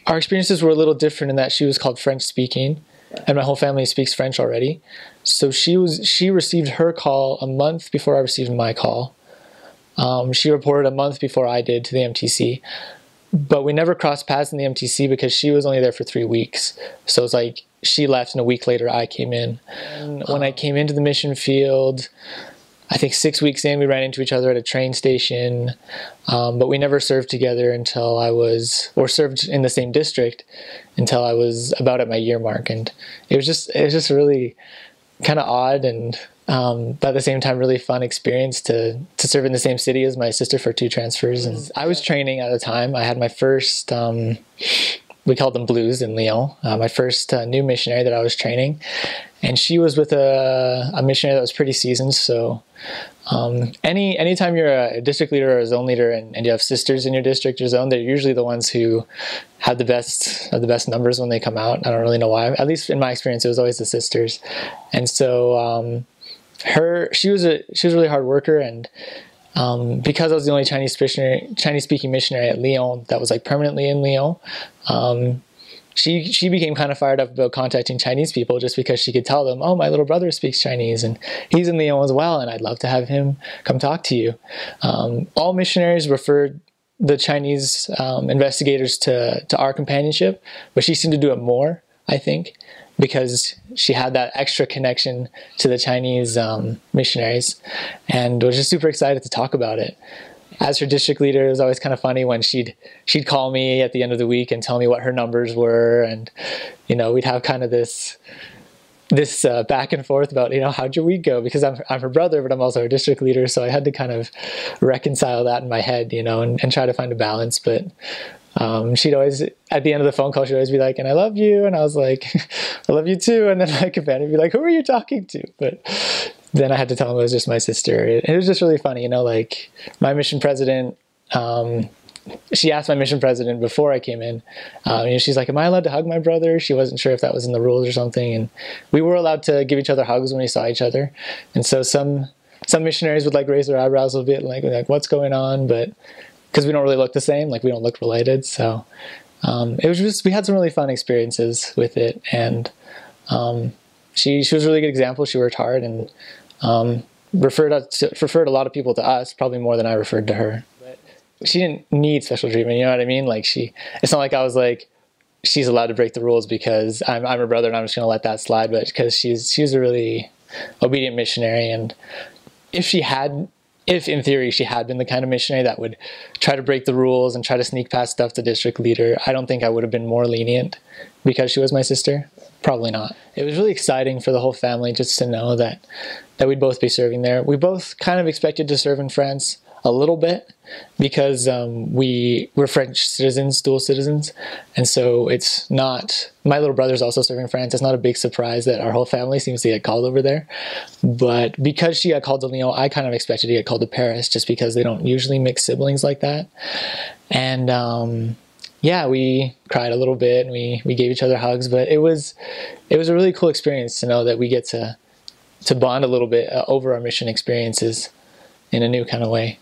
Our experiences were a little different in that she was called French speaking, and my whole family speaks French already. So she received her call a month before I received my call. She reported a month before I did to the MTC, but we never crossed paths in the MTC because she was only there for 3 weeks. So it's like she left and a week later I came in. And when I came into the mission field, I think 6 weeks in, we ran into each other at a train station, but we never served together until or served in the same district until I was about at my year mark. And it was just really kind of odd and but at the same time really fun experience to serve in the same city as my sister for 2 transfers. And I was training at the time. I had my first, we called them blues in Lyon, my first new missionary that I was training. And she was with a missionary that was pretty seasoned. So anytime you're a district leader or a zone leader and you have sisters in your district or zone, they're usually the ones who have the best numbers when they come out. I don't really know why. At least in my experience, it was always the sisters. And so she was a really hard worker, and because I was the only Chinese speaking missionary at Lyon that was like permanently in Lyon, she became kind of fired up about contacting Chinese people just because she could tell them, oh, my little brother speaks Chinese and he's in Lyon as well, and I'd love to have him come talk to you. All missionaries referred the Chinese investigators to our companionship, but she seemed to do it more, I think, because she had that extra connection to the Chinese missionaries and was just super excited to talk about it. As her district leader, it was always kind of funny when she'd call me at the end of the week and tell me what her numbers were, and we'd have kind of this back and forth about how'd your week go, because I'm her brother but I'm also her district leader, so I had to kind of reconcile that in my head and try to find a balance. But she'd always, at the end of the phone call, she'd always be like, and I love you, and I was like, I love you too. And then my companion would be like, who are you talking to? But then I had to tell him it was just my sister. It was just really funny, like my mission president, she asked my mission president before I came in, she's like, am I allowed to hug my brother? She wasn't sure if that was in the rules or something, and we were allowed to give each other hugs when we saw each other. And so some missionaries would like raise their eyebrows a little bit, like what's going on? But because we don't really look the same, like we don't look related, so it was just, we had some really fun experiences with it. And she was a really good example. She worked hard and referred a lot of people to us, probably more than I referred to her. But she didn't need special treatment, you know what I mean? Like it's not like I was like, she's allowed to break the rules because I'm her brother and I'm just going to let that slide, but because she's a really obedient missionary. And if in theory she had been the kind of missionary that would try to break the rules and try to sneak past stuff to district leader, I don't think I would have been more lenient because she was my sister. Probably not. It was really exciting for the whole family just to know that we'd both be serving there. We both kind of expected to serve in France a little bit because we're French citizens, dual citizens, and so it's not, my little brother's also serving in France. It's not a big surprise that our whole family seems to get called over there. But because she got called to Lyon, I kind of expected to get called to Paris just because they don't usually mix siblings like that. And yeah, we cried a little bit and we gave each other hugs, but it was a really cool experience to know that we get to bond a little bit over our mission experiences in a new kind of way.